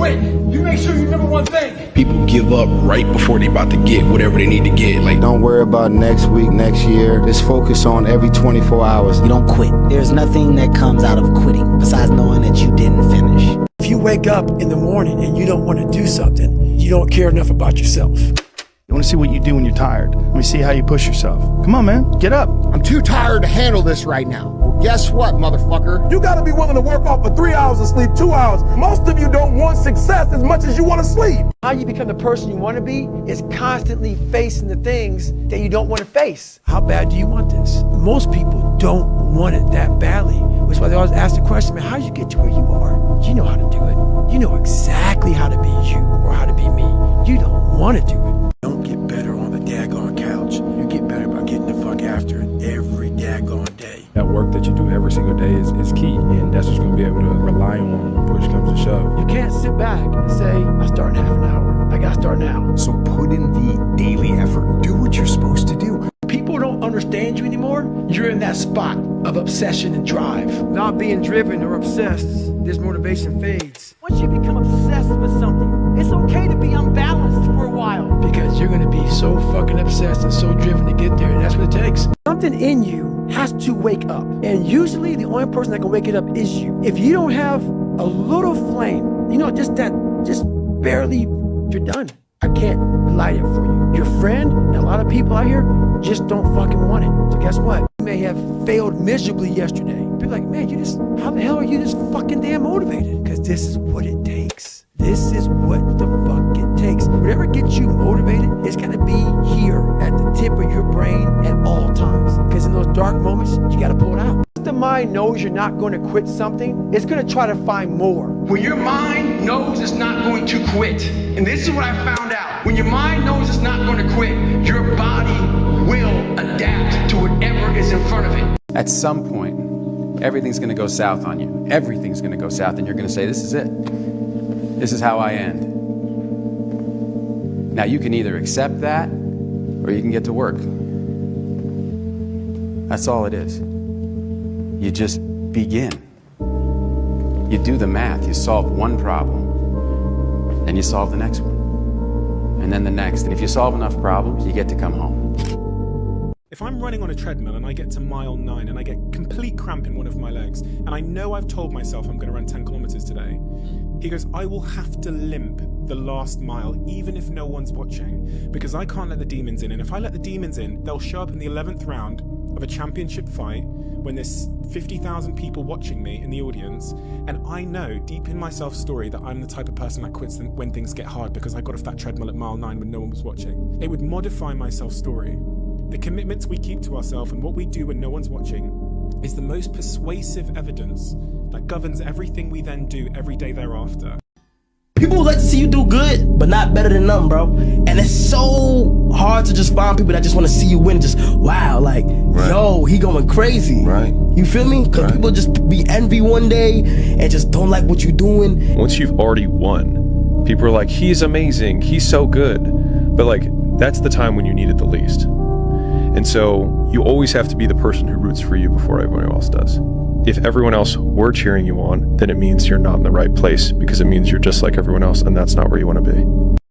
quit. You make sure you remember one thing. People give up right before they about to get whatever they need to get. Like, don't worry about next week, next year. Just focus on every 24 hours. You don't quit. There's nothing that comes out of quitting besides knowing that you didn't finish. If you wake up in the morning and you don't want to do something, you don't care enough about yourself. You want to see what you do when you're tired. Let me see how you push yourself. Come on, man. Get up. I'm too tired to handle this right now. Well, guess what, motherfucker? You gotta be willing to work off for 3 hours and sleep 2 hours. Most of you don't want success as much as you want to sleep. How you become the person you want to be is constantly facing the things that you don't want to face. How bad do you want this? Most people don't want it that badly, which is why they always ask the question, man, how did you get to where you are? You know how to do it. You know exactly how to be you or how to be me. You don't want to do it. Don't get better on the daggone couch. You get better by getting the fuck after it every daggone day. That work that you do every single day is key, and that's what you're going to be able to rely on when push comes to shove. You can't sit back and say, I start in half an hour. I gotta start now. So put in the daily effort. Do what you're supposed to do. People don't understand you anymore. You're in that spot of obsession and drive. Not being driven or obsessed, this motivation fades. Once you become obsessed with something, it's okay to be unbalanced for a while. Because you're gonna be so fucking obsessed and so driven to get there, and that's what it takes. Something in you has to wake up. And usually the only person that can wake it up is you. If you don't have a little flame, you know, just barely, you're done. I can't light it for you. Your friend and a lot of people out here just don't fucking want it. So guess what? You may have failed miserably yesterday. Be like, man, how the hell are you this fucking damn motivated? Because this is what it takes. This is what the fuck it takes. Whatever gets you motivated, it's gonna be here at the tip of your brain at all times. Because in those dark moments, you gotta pull it out. The mind knows you're not going to quit something, it's going to try to find more. When your mind knows it's not going to quit, and this is what I found out, when your mind knows it's not going to quit, your body will adapt to whatever is in front of it. At some point, everything's going to go south on you. Everything's going to go south, and you're going to say, this is it. This is how I end. Now, you can either accept that, or you can get to work. That's all it is. You just begin. You do the math. You solve one problem, then you solve the next one, and then the next. And if you solve enough problems, you get to come home. If I'm running on a treadmill and I get to mile 9 and I get complete cramp in one of my legs, and I know I've told myself I'm going to run 10 kilometers today, he goes, I will have to limp the last mile, even if no one's watching, because I can't let the demons in. And if I let the demons in, they'll show up in the 11th round of a championship fight when there's 50,000 people watching me in the audience, and I know deep in my self-story that I'm the type of person that quits when things get hard because I got off that treadmill at mile 9 when no one was watching. It would modify my self-story. The commitments we keep to ourselves and what we do when no one's watching is the most persuasive evidence that governs everything we then do every day thereafter. People would like to see you do good, but not better than them, bro. And it's so hard to just find people that just want to see you win. Just, wow, like, yo, he going crazy. Right. You feel me? Because people just be envy one day and just don't like what you're doing. Once you've already won, people are like, he's amazing, he's so good. But like, that's the time when you need it the least. And so you always have to be the person who roots for you before everyone else does. If everyone else were cheering you on, then it means you're not in the right place, because it means you're just like everyone else, and that's not where you want to be.